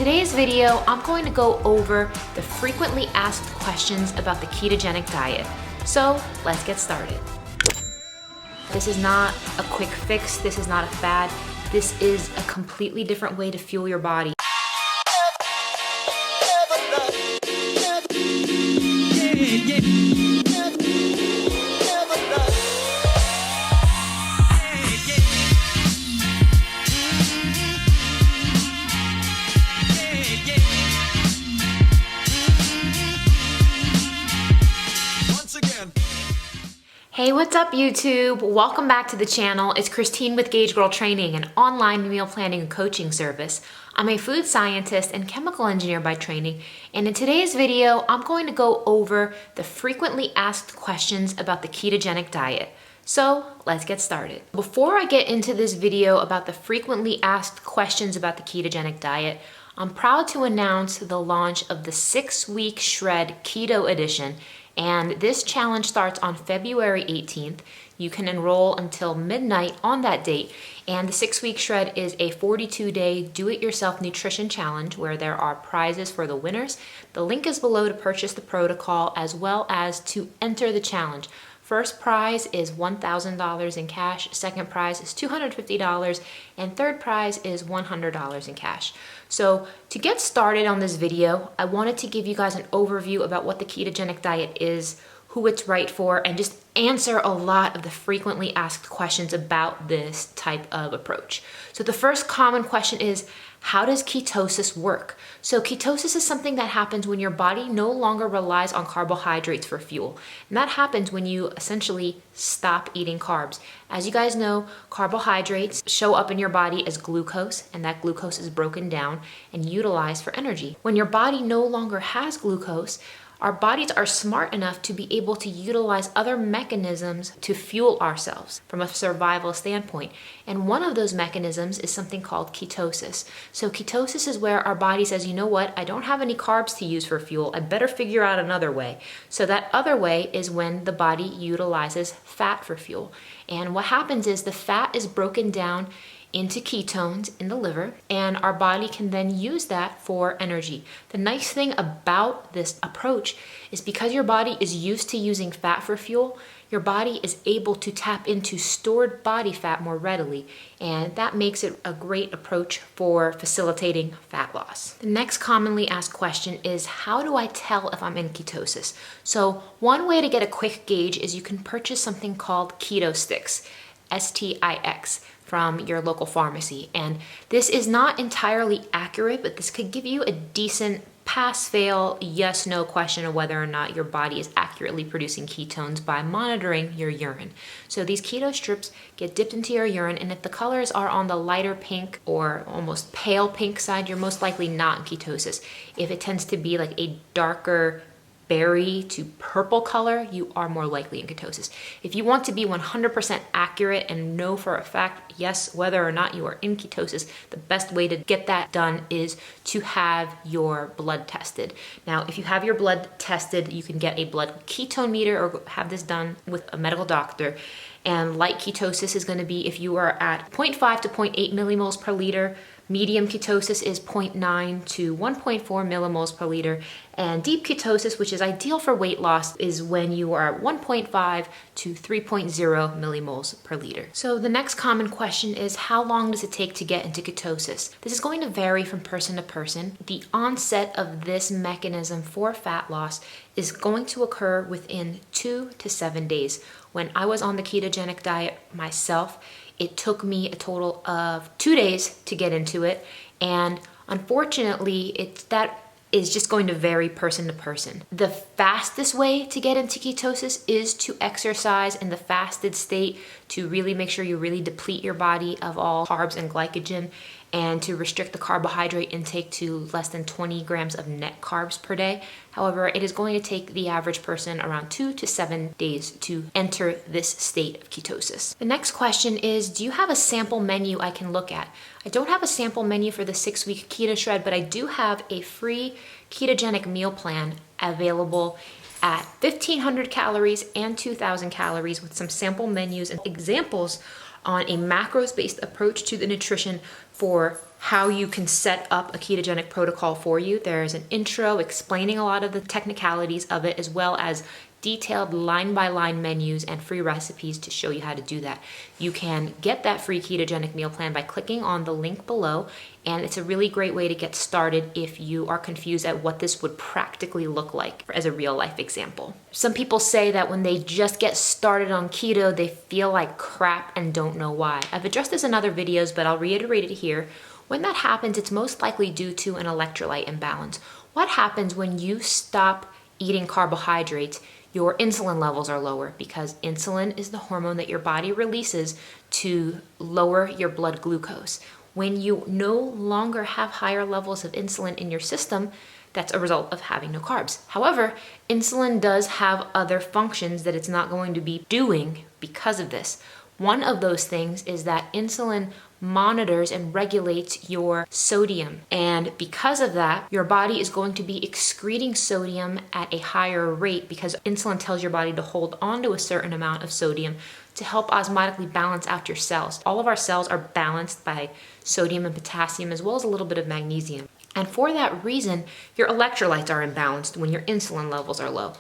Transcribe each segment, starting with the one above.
today's video, I'm going to go over the frequently asked questions about the ketogenic diet. So let's get started. This is not a quick fix. This is not a fad. This is a completely different way to fuel your body. Hey, what's up YouTube? Welcome back to the channel. It's Christine with Gauge Girl Training, an online meal planning and coaching service. I'm a food scientist and chemical engineer by training, and in today's video, I'm going to go over the frequently asked questions about the ketogenic diet. So let's get started. Before I get into this video about the frequently asked questions about the ketogenic diet, I'm proud to announce the launch of the 6-week Shred Keto Edition. And this challenge starts on February 18th. You can enroll until midnight on that date. And the 6-week shred is a 42-day do-it-yourself nutrition challenge where there are prizes for the winners. The link is below to purchase the protocol as well as to enter the challenge. First prize is $1,000 in cash, second prize is $250, and third prize is $100 in cash. So to get started on this video, I wanted to give you guys an overview about what the ketogenic diet is, who it's right for, and just answer a lot of the frequently asked questions about this type of approach. So the first common question is, how does ketosis work? So ketosis is something that happens when your body no longer relies on carbohydrates for fuel. And that happens when you essentially stop eating carbs. As you guys know, carbohydrates show up in your body as glucose, and that glucose is broken down and utilized for energy. When your body no longer has glucose, our bodies are smart enough to be able to utilize other mechanisms to fuel ourselves from a survival standpoint. And one of those mechanisms is something called ketosis. So ketosis is where our body says, you know what, I don't have any carbs to use for fuel. I better figure out another way. So that other way is when the body utilizes fat for fuel. And what happens is the fat is broken down into ketones in the liver, and our body can then use that for energy. The nice thing about this approach is because your body is used to using fat for fuel, your body is able to tap into stored body fat more readily, and that makes it a great approach for facilitating fat loss. The next commonly asked question is, how do I tell if I'm in ketosis? So one way to get a quick gauge is you can purchase something called keto sticks, S-T-I-X, from your local pharmacy. And this is not entirely accurate, but this could give you a decent pass-fail, yes-no question of whether or not your body is accurately producing ketones by monitoring your urine. So these keto strips get dipped into your urine, and if the colors are on the lighter pink or almost pale pink side, you're most likely not in ketosis. If it tends to be like a darker berry to purple color, you are more likely in ketosis. If you want to be 100% accurate and know for a fact, yes, whether or not you are in ketosis, the best way to get that done is to have your blood tested. Now, if you have your blood tested, you can get a blood ketone meter or have this done with a medical doctor. And light ketosis is going to be if you are at 0.5 to 0.8 millimoles per liter. Medium ketosis is 0.9 to 1.4 millimoles per liter. And deep ketosis, which is ideal for weight loss, is when you are at 1.5 to 3.0 millimoles per liter. So the next common question is, how long does it take to get into ketosis? This is going to vary from person to person. The onset of this mechanism for fat loss is going to occur within 2 to 7 days. When I was on the ketogenic diet myself, it took me a total of 2 days to get into it, and unfortunately, that is just going to vary person to person. The fastest way to get into ketosis is to exercise in the fasted state to really make sure you really deplete your body of all carbs and glycogen, and to restrict the carbohydrate intake to less than 20 grams of net carbs per day. However, it is going to take the average person around 2 to 7 days to enter this state of ketosis. The next question is, do you have a sample menu I can look at? I don't have a sample menu for the 6-week keto shred, but I do have a free ketogenic meal plan available at 1,500 calories and 2,000 calories with some sample menus and examples on a macros-based approach to the nutrition for how you can set up a ketogenic protocol for you. There's an intro explaining a lot of the technicalities of it, as well as detailed line-by-line menus and free recipes to show you how to do that. You can get that free ketogenic meal plan by clicking on the link below, and it's a really great way to get started if you are confused at what this would practically look like as a real-life example. Some people say that when they just get started on keto, they feel like crap and don't know why. I've addressed this in other videos, but I'll reiterate it here. When that happens, it's most likely due to an electrolyte imbalance. What happens when you stop eating carbohydrates? Your insulin levels are lower because insulin is the hormone that your body releases to lower your blood glucose. When you no longer have higher levels of insulin in your system, that's a result of having no carbs. However, insulin does have other functions that it's not going to be doing because of this. One of those things is that insulin monitors and regulates your sodium. And because of that, your body is going to be excreting sodium at a higher rate because insulin tells your body to hold on to a certain amount of sodium to help osmotically balance out your cells. All of our cells are balanced by sodium and potassium, as well as a little bit of magnesium. And for that reason, your electrolytes are imbalanced when your insulin levels are low.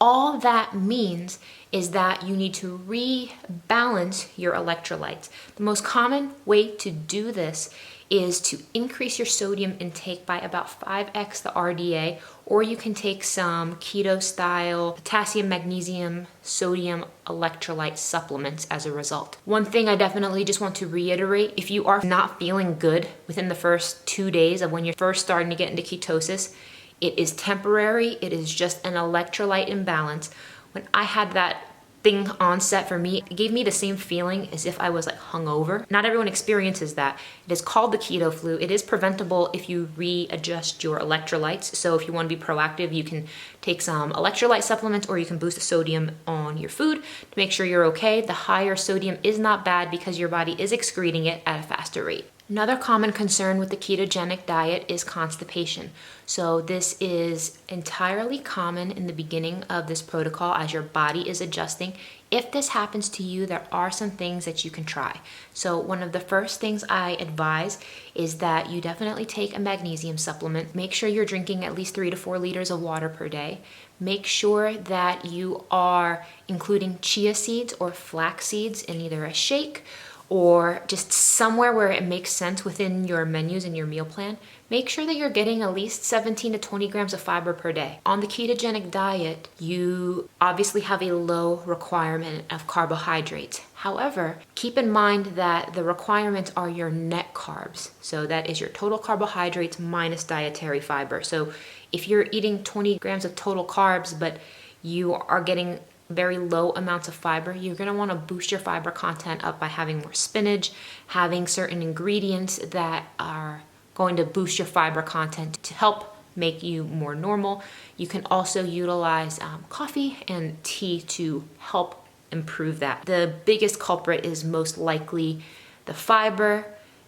All that means is that you need to rebalance your electrolytes. The most common way to do this is to increase your sodium intake by about 5x the RDA, or you can take some keto style potassium, magnesium, sodium electrolyte supplements as a result. One thing I definitely just want to reiterate, if you are not feeling good within the first 2 days of when you're first starting to get into ketosis, it is temporary. It is just an electrolyte imbalance. When I had that thing onset for me, it gave me the same feeling as if I was like hungover. Not everyone experiences that. It is called the keto flu. It is preventable if you readjust your electrolytes. So if you want to be proactive, you can take some electrolyte supplements, or you can boost the sodium on your food to make sure you're okay. The higher sodium is not bad because your body is excreting it at a faster rate. Another common concern with the ketogenic diet is constipation. So this is entirely common in the beginning of this protocol as your body is adjusting. If this happens to you, there are some things that you can try. So one of the first things I advise is that you definitely take a magnesium supplement. Make sure you're drinking at least 3 to 4 liters of water per day. Make sure that you are including chia seeds or flax seeds in either a shake or just somewhere where it makes sense within your menus and your meal plan. Make sure that you're getting at least 17 to 20 grams of fiber per day. On the ketogenic diet, you obviously have a low requirement of carbohydrates. However, keep in mind that the requirements are your net carbs. So that is your total carbohydrates minus dietary fiber. So if you're eating 20 grams of total carbs, but you are getting very low amounts of fiber, you're going to want to boost your fiber content up by having more spinach, having certain ingredients that are going to boost your fiber content to help make you more normal. You can also utilize coffee and tea to help improve that. The biggest culprit is most likely the fiber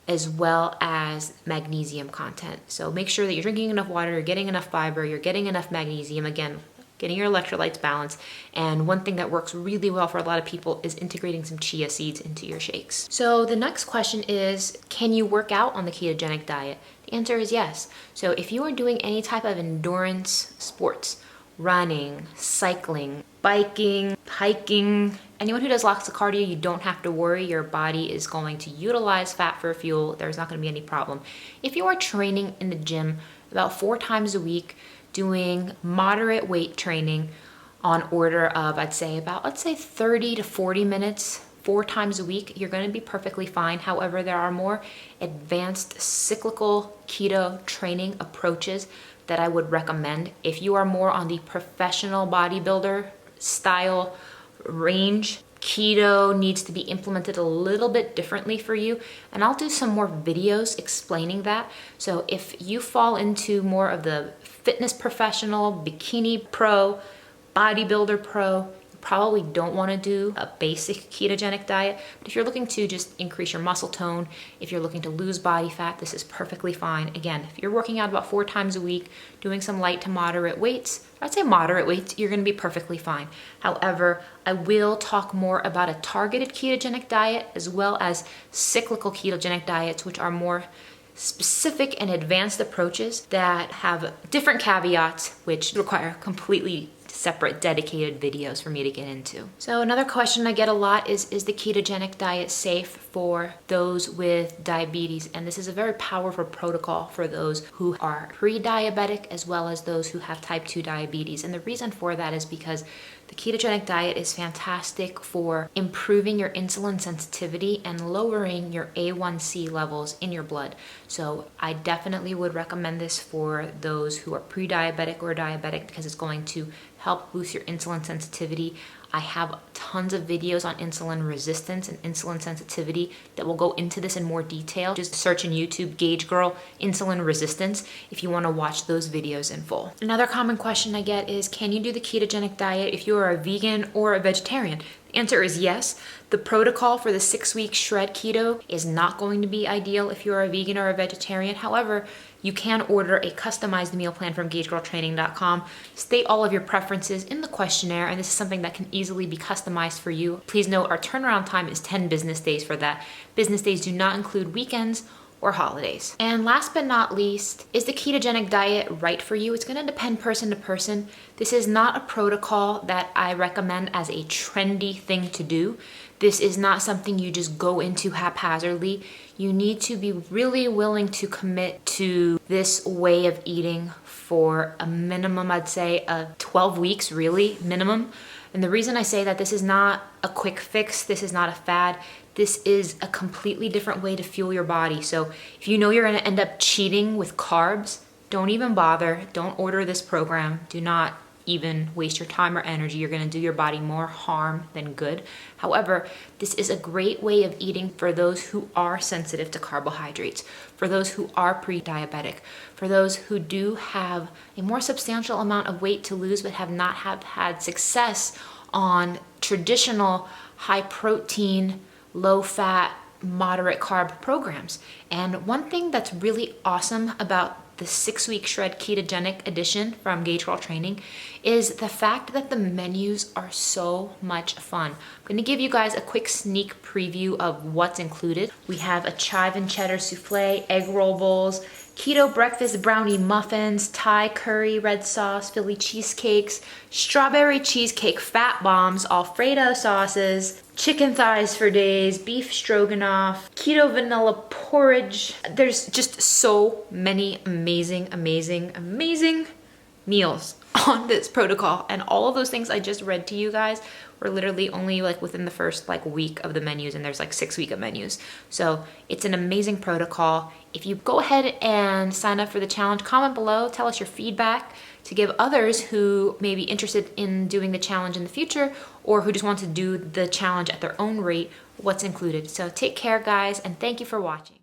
as well as magnesium content. So make sure that you're drinking enough water, you're getting enough fiber, you're getting enough magnesium. Again, getting your electrolytes balanced. And one thing that works really well for a lot of people is integrating some chia seeds into your shakes. So the next question is, can you work out on the ketogenic diet? The answer is yes. So if you are doing any type of endurance sports, running, cycling, biking, hiking, anyone who does lots of cardio, you don't have to worry. Your body is going to utilize fat for fuel. There's not going to be any problem. If you are training in the gym about 4 times a week, doing moderate weight training on order of, let's say 30 to 40 minutes 4 times a week, you're going to be perfectly fine. However, there are more advanced cyclical keto training approaches that I would recommend. If you are more on the professional bodybuilder style range, keto needs to be implemented a little bit differently for you, and I'll do some more videos explaining that. So if you fall into more of the fitness professional, bikini pro, bodybuilder pro, you probably don't want to do a basic ketogenic diet. But if you're looking to just increase your muscle tone, if you're looking to lose body fat, this is perfectly fine. Again, if you're working out about 4 times a week, doing some light to moderate weights, I'd say moderate weights, you're going to be perfectly fine. However, I will talk more about a targeted ketogenic diet as well as cyclical ketogenic diets, which are more specific and advanced approaches that have different caveats, which require completely separate dedicated videos for me to get into. So another question I get a lot is the ketogenic diet safe for those with diabetes? And this is a very powerful protocol for those who are pre-diabetic as well as those who have type 2 diabetes. And the reason for that is because the ketogenic diet is fantastic for improving your insulin sensitivity and lowering your A1C levels in your blood. So I definitely would recommend this for those who are pre-diabetic or diabetic because it's going to help boost your insulin sensitivity. I have tons of videos on insulin resistance and insulin sensitivity that will go into this in more detail. Just search in YouTube, Gauge Girl, insulin resistance, if you want to watch those videos in full. Another common question I get is, can you do the ketogenic diet if you are a vegan or a vegetarian? The answer is yes. The protocol for the 6-week shred keto is not going to be ideal if you're a vegan or a vegetarian. However, you can order a customized meal plan from GageGirlTraining.com. State all of your preferences in the questionnaire, and this is something that can easily be customized for you. Please note our turnaround time is 10 business days for that. Business days do not include weekends or holidays. And last but not least, is the ketogenic diet right for you? It's gonna depend person to person. This is not a protocol that I recommend as a trendy thing to do. This is not something you just go into haphazardly. You need to be really willing to commit to this way of eating for a minimum, I'd say, of 12 weeks, really, minimum. And the reason I say that this is not a quick fix, this is not a fad, this is a completely different way to fuel your body. So if you know you're gonna end up cheating with carbs, don't even bother. Don't order this program. Do not even waste your time or energy. You're gonna do your body more harm than good. However, this is a great way of eating for those who are sensitive to carbohydrates, for those who are pre-diabetic, for those who do have a more substantial amount of weight to lose but have not had success on traditional high protein, low fat, moderate carb programs. And one thing that's really awesome about the 6-week shred ketogenic edition from Gauge Girl Training is the fact that the menus are so much fun. I'm gonna give you guys a quick sneak preview of what's included. We have a Chive and Cheddar Souffle, egg roll bowls, Keto Breakfast Brownie Muffins, Thai curry, red sauce, Philly cheesecakes, strawberry cheesecake fat bombs, Alfredo sauces, chicken thighs for days, beef stroganoff, Keto Vanilla Porridge. There's just so many amazing meals on this protocol, and all of those things I just read to you guys were literally only like within the first week of the menus, and there's 6 weeks of menus. So it's an amazing protocol. If you go ahead and sign up for the challenge, comment below, tell us your feedback to give others who may be interested in doing the challenge in the future or who just want to do the challenge at their own rate what's included. So take care, guys, and thank you for watching.